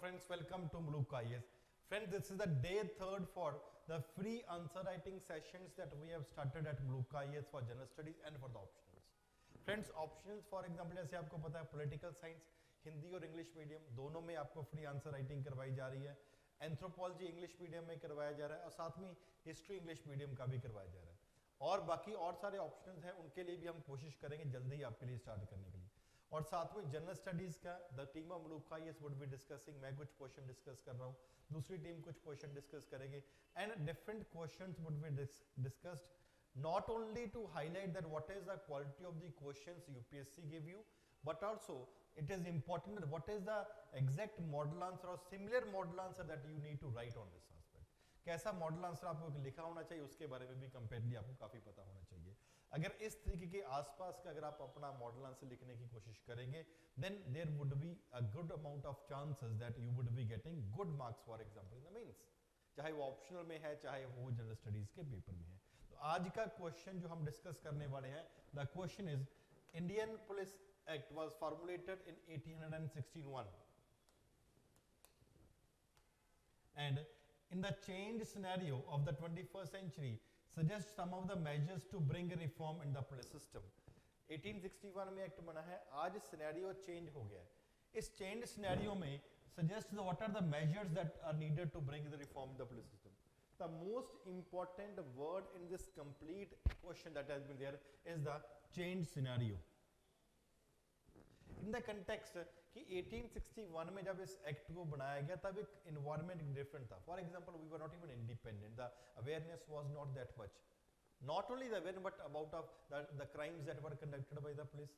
friends, welcome to MALUKA IAS. Friends, this is the day third for the free answer writing sessions that we have started at MALUKA IAS for general studies and for the optionals. Friends, optionals for example जैसे आपको पता है political science Hindi और English medium दोनों में आपको free answer writing करवाई जा रही है. एंथ्रोपोलॉजी इंग्लिश मीडियम में करवाया जा रहा है और साथ में हिस्ट्री इंग्लिश मीडियम का भी करवाया जा रहा है. और बाकी और सारे ऑप्शंस हैं उनके लिए भी हम कोशिश करेंगे जल्दी आपके लिए स्टार्ट करने के लिए. और साथ में जनरल स्टडीज का the team of MALUKA IAS would be discussing. मैं कुछ क्वेश्चन डिस्कस कर रहा हूँ, दूसरी टीम कुछ क्वेश्चन डिस्कस करेगी and different questions would be discussed not only to highlight that what is the quality of the questions UPSC give you, but also it is important that what is the exact model answer or similar model answer that you need to write on this aspect. कैसा model answer आपको लिखा होना चाहिए उसके बारे में भी कंपेरेटली आपको काफी पता होना चाहिए. अगर इस तरीके के आसपास का अगर आप अपना मॉडल आंसर लिखने की कोशिश करेंगे then there would be a good amount of chances that you would be getting good marks for example in the mains, चाहे वो ऑप्शनल में है चाहे वो जनरल स्टडीज के पेपर में है. तो आज का क्वेश्चन जो हम डिस्कस करने वाले हैं, the question is Indian police act was formulated in 1861 and in the changed scenario of the 21st century suggest some of the measures to bring a reform in the police system. 1861 में act बना है, आज scenario change हो गया है. इस change scenario में suggest what are the measures that are needed to bring the reform in the police system. The most important word in this complete question that has been there is the change scenario. In the context कि 1861 में जब इस act को बनाया गया तब एक environment different था. For example we were not even independent, the awareness was not that much, not only the awareness but about of the crimes that were conducted by the police,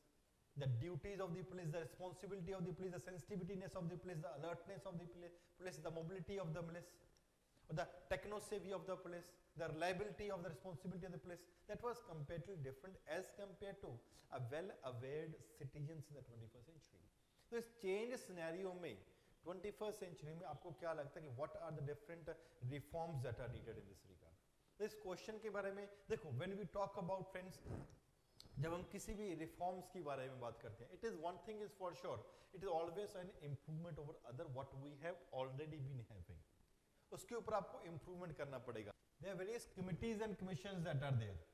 the duties of the police, the responsibility of the police, the sensitiveness of the police, the alertness of the police, the mobility of the police, the techno-savvy of the police, the reliability of the responsibility of the police, that was completely different as compared to a well-aware citizens in the 21st century. तो इस change scenario में 21st century में आपको क्या लगता है कि what are the different reforms that are needed in this regard. तो इस क्वेश्चन के बारे में देखो, when we talk about friends, जब हम किसी भी रिफॉर्म्स की बारे में बात करते हैं, it is one thing is for sure, it is always an improvement over other what we have already been having. उसके ऊपर आपको इंप्रूवमेंट करना पड़ेगा. There are various committees and commissions that are there.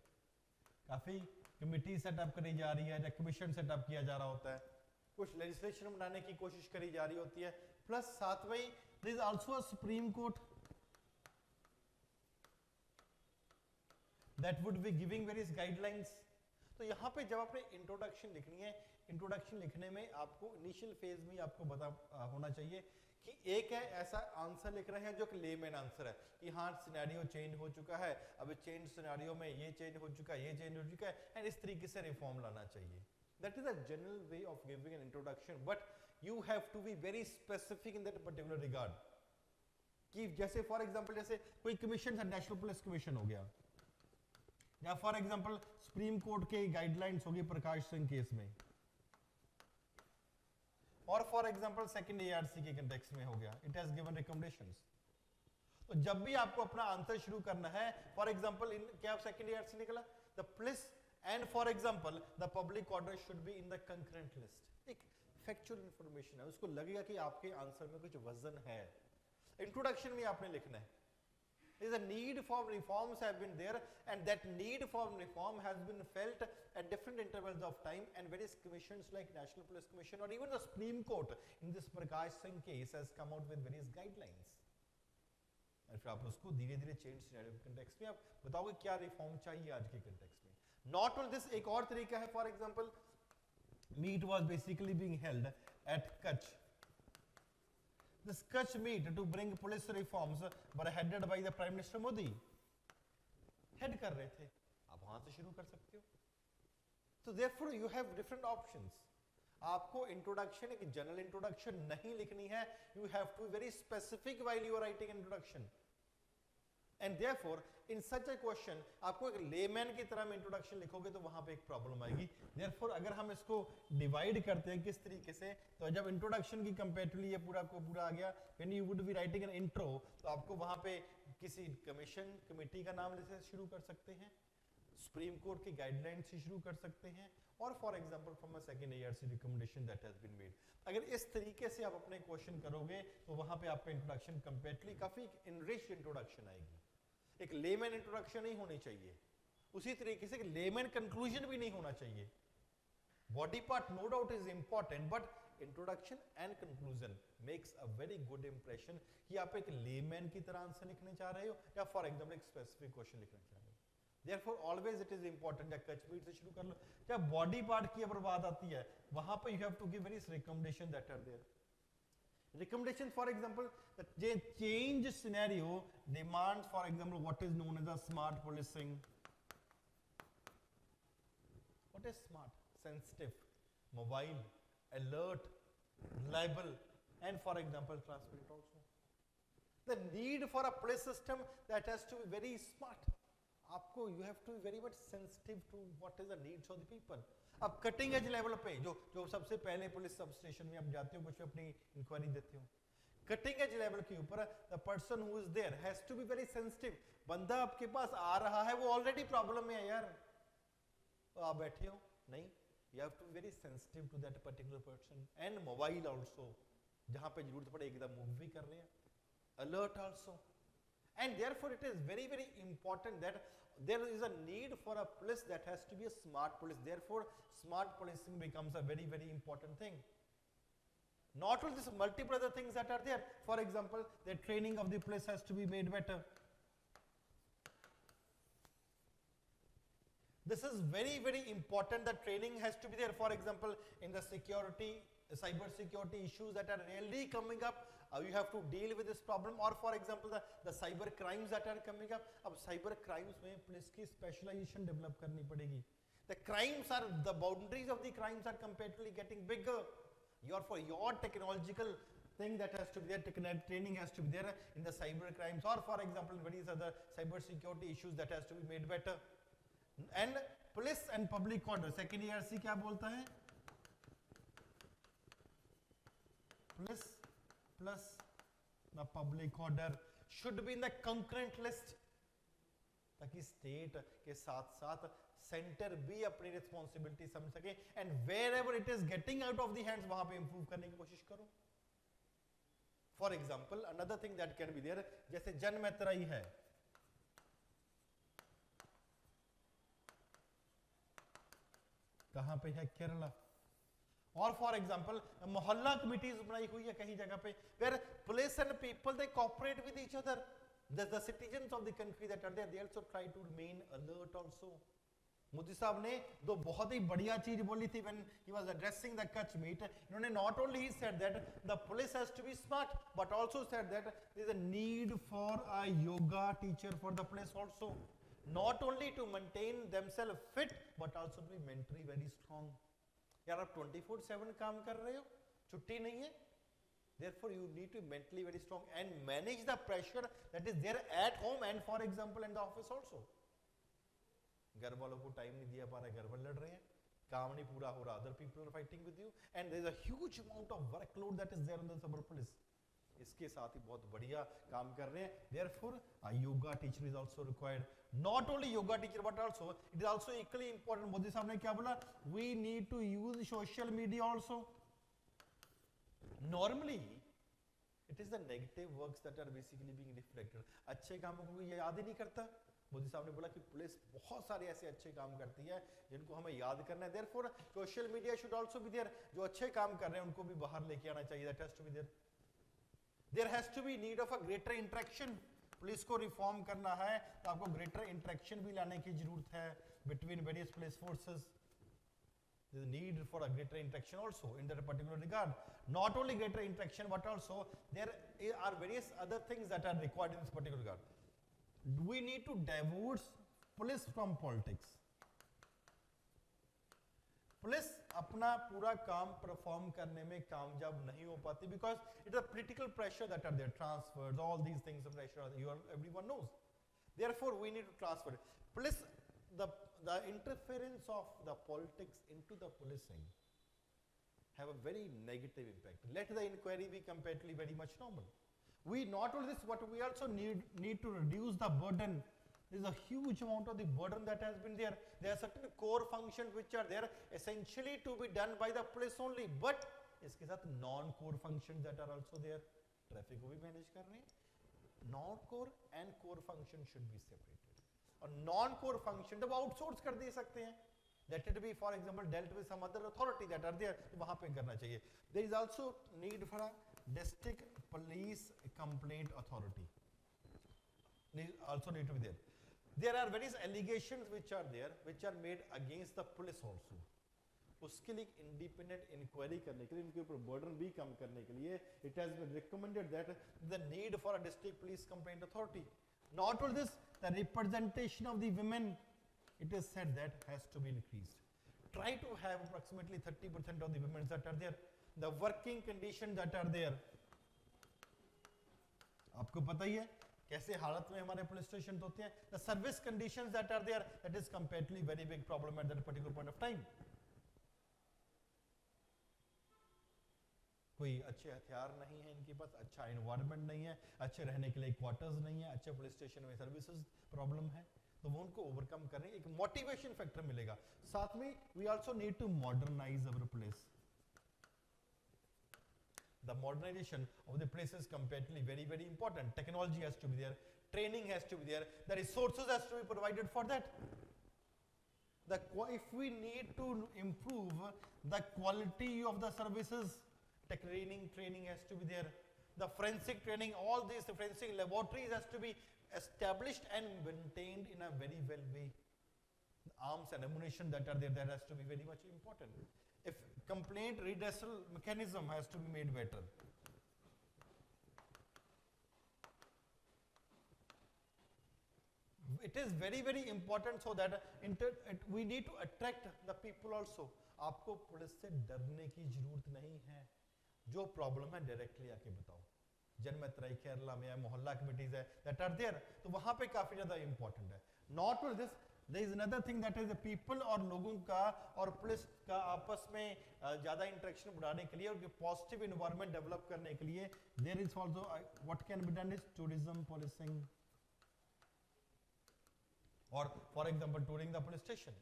काफी कमिटी सेटअप करी जा रही है या कमीशन सेटअप किया जा रहा होता है, कुछ लेजिस्लेशन बनाने की कोशिश करी जा रही होती है, प्लस साथ में there is also a supreme court that would be giving various guidelines. तो यहां पे जब आपने इंट्रोडक्शन लिखनी है, इंट्रोडक्शन लिखने में आपको इनिशियल फेज में आपको पता होना चाहिए कि एक है ऐसा आंसर लिख रहे हैं जो कि लेमैन आंसर है कि हाँ सिनेरियो चेंज हो चुका है, अब चेंज सिनेरियो में ये चेंज हो चुका है, ये चेंज हो चुका है एंड इस तरीके से रिफॉर्म लाना चाहिए. That is a general way of giving an introduction, but you have to be very specific in that particular regard. कि जैसे फॉर एग्जांपल जैसे कोई कमीशन है, नेशनल पुलिस कमीशन हो गया, या फॉर एग्जांपल सुप्रीम कोर्ट के गाइडलाइंस होगी प्रकाश सिंह केस में, और फॉर एग्जांपल सेकंड ARC के कंटेक्स्ट में हो गया, इट हैज गिवन रिकमेंडेशंस. तो जब भी आपको अपना आंसर शुरू करना है, फॉर एग्जांपल क्या सेकंड ARC निकला, the police and for example the public order should be in the concurrent list. एक factual information है, उसको लगेगा कि आपके आंसर में कुछ वजन है. इंट्रोडक्शन में आपने लिखना है there is a need for reforms have been there and that need for reform has been felt at different intervals of time and various commissions like National Police Commission or even the Supreme Court in this Prakash Singh case has come out with various guidelines. और फिर आप उसको धीरे धीरे change scenario context में आप बताओगे क्या रिफॉर्म चाहिए आज के कंटेक्स्ट में. नॉट ओनली दिस, एक और तरीका है, for example meet was basically being held at Kutch. This Kutch meet to bring police reforms were headed by the prime minister Modi. Head कर रहे थे, आप वहां से शुरू कर सकते हो. तो therefore you have different options. आपको इंट्रोडक्शन एक जनरल इंट्रोडक्शन नहीं लिखनी है, you have to be very specific while you are writing introduction. And therefore in such a question आपको एक लेमैन की तरह में इंट्रोडक्शन लिखोगे तो वहां पे एक प्रॉब्लम आएगी. देयरफॉर अगर हम इसको डिवाइड करते हैं किस तरीके से, तो जब इंट्रोडक्शन की कंपैरेटिवली ये पूरा को पूरा आ गया, when you would be writing an intro, तो आपको वहां पे किसी कमीशन कमेटी का नाम लेके शुरू कर सकते हैं, सुप्रीम कोर्ट की गाइडलाइन से शुरू कर सकते हैं, और for example from a second ARC recommendation that has been made. अगर इस तरीके से आप अपने क्वेश्चन करोगे तो वहां पे आपका इंट्रोडक्शन कंप्लीटली काफी इनरिच्ड इंट्रोडक्शन आएगी। एक लेमैन इंट्रोडक्शन नहीं होनी चाहिए, उसी तरीके से लेमैन कंक्लूजन भी नहीं होना चाहिए। Body part no doubt is important, but introduction and conclusion makes a very good impression कि आप एक लेमैन की तरह आंसर लिखने जा रहे हो या फॉर एग्जाम्पल एक स्पेसिफिक क्वेश्चन लिखने जा रहे हो। Therefore always it is important that कच मीट से शुरू कर लो। जब बॉडी पार्ट की अगर बात आती है वहां पर you have to give various recommendation that are there. Recommendation for example, the change scenario demands for example what is known as a smart policing. What is smart? Sensitive, mobile, alert, reliable, and for example transparent also. The need for a police system that has to be very smart. आपको you have to be very much sensitive to what is the needs of the people. अब cutting edge level पे जो सबसे पहले police sub station में आप जाते हो कुछ अपनी इंक्वायरी देते हो, कटिंग एज लेवल के ऊपर the person who is there has to be very sensitive. बंदा आपके पास आ रहा है वो ऑलरेडी प्रॉब्लम में है यार, तो आप बैठे हो नहीं, you have to be very sensitive to that particular person and mobile also, जहां पे जरूरत पड़े एकदम मूव भी कर रहे हैं, alert also, and therefore it is very very important that there is a need for a police that has to be a smart police. Therefore smart policing becomes a very very important thing. Not only this, multiple other things that are there. For example, the training of the police has to be made better. This is very very important, that training has to be there. For example, in the security, cyber security issues that are really coming up, you have to deal with this problem. Or for example the cyber crimes that are coming up, अब cyber crimes में police की specialization develop करनी पड़ेगी. The crimes are, the boundaries of the crimes are comparatively getting bigger. For your technological thing that has to be there, training has to be there in the cyber crimes, or for example various other cyber security issues that has to be made better. And police and public order, second ARC क्या बोलता है? Police plus the public order should be in the concurrent list, ताकि state के साथ साथ centre भी अपनी responsibility समझ सके, and wherever it is getting out of the hands वहां पे इंप्रूव करने की कोशिश करो. For example another thing that can be there, जैसे जनमैत्रेयी है, कहां पे है? केरला. और फॉर एग्जाम्पल मोहल्ला कमिटीज बनाई हुई है कहीं जगह पे, where police and people they cooperate with each other. The citizens of the country that are there, they also try to remain alert also. Modi साहब ने दो बहुत ही बढ़िया चीज बोली थी when he was addressing the Kutch meet. इन्होंने not only he said that the police has to be smart, but also said that there is a need for a yoga teacher for the police also. Not only to maintain themselves fit, but also to be mentally very strong. यार आप 24/7 काम कर रहे हो, छुट्टी नहीं है. Therefore you need to be mentally very strong and manage the pressure that is there at home and for example in the office also. घर वालों को टाइम नहीं दिया पा रहे, घर वाले लड़ रहे हैं, काम नहीं पूरा हो रहा, other people are fighting with you, and there is a huge amount of workload that is there on the summer police. इसके साथ ही बहुत बढ़िया काम कर रहे हैं. Therefore a yoga teacher is also required. Not only yoga teacher but also it is also equally important. Modi साहब ने क्या बोला? We need to use social media also. Normally it is the negative works that are basically being reflected. अच्छे कामों को कोई याद ही नहीं करता. मोदी साहब ने बोला कि पुलिस बहुत सारे ऐसे अच्छे काम करती है जिनको हमें याद करना है. Therefore social media should also be there. जो अच्छे काम कर रहे हैं उनको भी बाहर लेके आना चाहिए. That has to be there. There has to be need of a greater interaction. Police को रिफॉर्म करना है तो आपको greater interaction भी लाने की जरूरत है between various police forces. There is a need for a greater interaction also in that particular regard. Not only greater interaction, but also there are various other things that are required in this particular regard. We need to divorce police from politics. Police अपना पूरा काम perform करने में कामयाब नहीं हो पाती because it is a political pressure that are there, transfers, all these things, pressure everyone knows. Therefore we need to transfer. Police, the interference of the politics into the policing have a very negative impact. Let the inquiry be comparatively very much normal. We not only this, but we also need to reduce the burden there is a huge amount of the burden that has been there. There are certain core functions which are there essentially to be done by the police only, but इसके साथ non core functions that are also there, traffic को भी manage करने, non core and core function should be separated, और non core function तो outsource कर दे सकते हैं, let it be for example dealt with some other authority that are there, वहाँ पे करना चाहिए. There is also need for a district police complaint authority, also need to be there. There are various allegations which are there, which are made against the police also. उसके लिए independent inquiry करने के लिए, उनके ऊपर burden भी कम करने के लिए, it has been recommended that the need for a district police complaint authority. Not only this, the representation of the women, it is said that has to be increased. Try to have approximately 30% of the women that are there. The working conditions that are there, आपको पता ही है कैसे हालत में हमारे police station होते हैं. The service conditions that are there, that is comparatively very big problem at that particular point of time. कोई अच्छे हथियार नहीं है इनके पास, अच्छा एनवायरनमेंट नहीं है, अच्छे रहने के लिए क्वार्टर्स नहीं है, अच्छे पुलिस स्टेशन में सर्विसेज प्रॉब्लम है, तो वो उनको ओवरकम करने एक मोटिवेशन फैक्टर मिलेगा. साथ में we also need to modernise our police. The modernization of the place is comparatively very important. Technology has to be there, training has to be there, the resources has to be provided for that. If we need to improve the quality of the services, training has to be there. The forensic training, all these forensic laboratories has to be established and maintained in a very well way. The arms and ammunition that are there, that has to be very much important. If complaint redressal mechanism has to be made better. It is very important so that we need to attract the people also. आपको police से डरने की जरूरत नहीं है. जो problem है directly आके बताओ. जनमतराई केरला में या मोहल्ला कमिटीज है that are there, तो वहां पे काफी ज्यादा इंपॉर्टेंट है. Not only this, there is another thing that is the people और लोगों का और पुलिस का आपस में ज्यादा इंटरेक्शन बढ़ाने के लिए और पॉजिटिव एनवायरनमेंट डेवलप करने के लिए there is also what can be done is tourism policing, or for example touring the police station,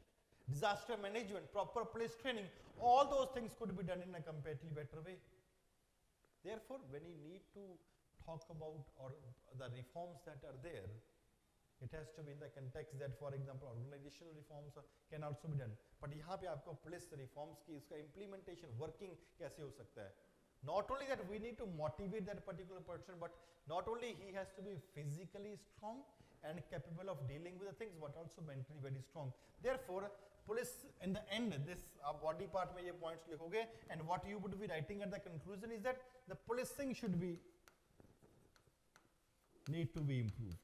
disaster management, proper police training, all those things could be done in a comparatively better way. Therefore, when you need to talk about or the reforms that are there, it has to be in the context that for example organizational reforms can also be done. But यहाँ पे आपको police reforms की इसका implementation working कैसे हो सकता है? Not only that we need to motivate that particular person, but not only he has to be physically strong and capable of dealing with the things, but also mentally very strong. Therefore, police in the end, this body part में ये points लिखोगे, and what you would be writing at the conclusion is that the policing should be need to be improved.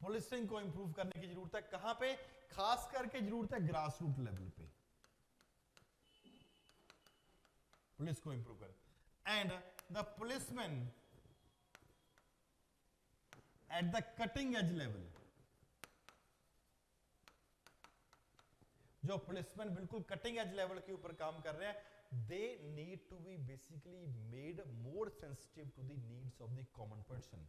Policing को improve करने की जरूरत है. कहां पे? खास करके जरूरत है ग्रास रूट लेवल पे पुलिस को इंप्रूव कर. And the policeman at the cutting edge level, जो पुलिसमैन बिल्कुल कटिंग एज लेवल के ऊपर काम कर रहे हैं, they need to be basically made more sensitive to the needs of the common person.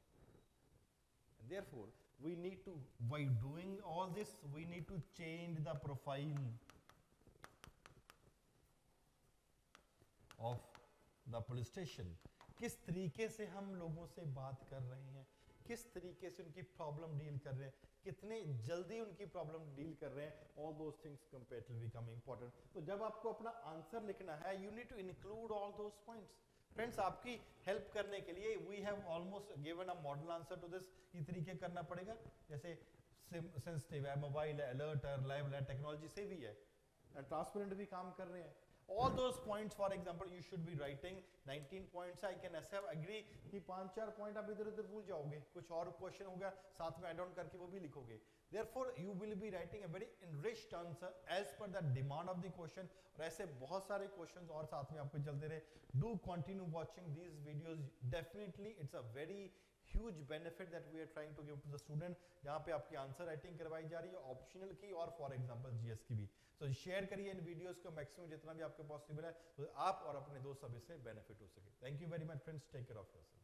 And therefore, we need to, by doing all this, we need to change the profile of the police station. किस तरीके से हम लोगों से बात कर रहे हैं, किस तरीके से उनकी प्रॉब्लम डील कर रहे हैं, कितने जल्दी उनकी प्रॉब्लम डील कर रहे हैं, all those things comparatively become important. तो जब आपको अपना आंसर लिखना है, you need to include all those points. Friends, आपकी हेल्प करने के लिए we have almost given a model answer to this. इस तरीके करना पड़ेगा, जैसे सेंसिटिव है, मोबाइल है, अलर्ट है, लाइव है, टेक्नोलॉजी से भी है, ट्रांसपेरेंट भी काम कर रहे हैं. All those points, for example, you should be writing 19 points. I can ऐसे agree कि 5-4 पॉइंट आप इधर उधर भूल जाओगे, कुछ और क्वेश्चन होगा साथ में ऐड ऑन करके वो भी लिखोगे. Therefore, you will be writing a very enriched answer as per the demand of the question. और ऐसे बहुत सारे क्वेश्चंस और साथ में आपको चलते रहे. Do continue watching these videos. Definitely, it's a very huge benefit that we are trying to give to the student. जहाँ पे आपकी आंसर राइटिंग करवाई जा रही है, ऑप्शनल की और फॉर एग्जांपल जीएस की भी. तो शेयर करिए इन वीडियोस को मैक्सिमम जितना भी आपके पॉसिबल है, तो आप और अपने दोस्त सब इससे बेनिफिट हो सके. Thank you very much friends, take care of yourself.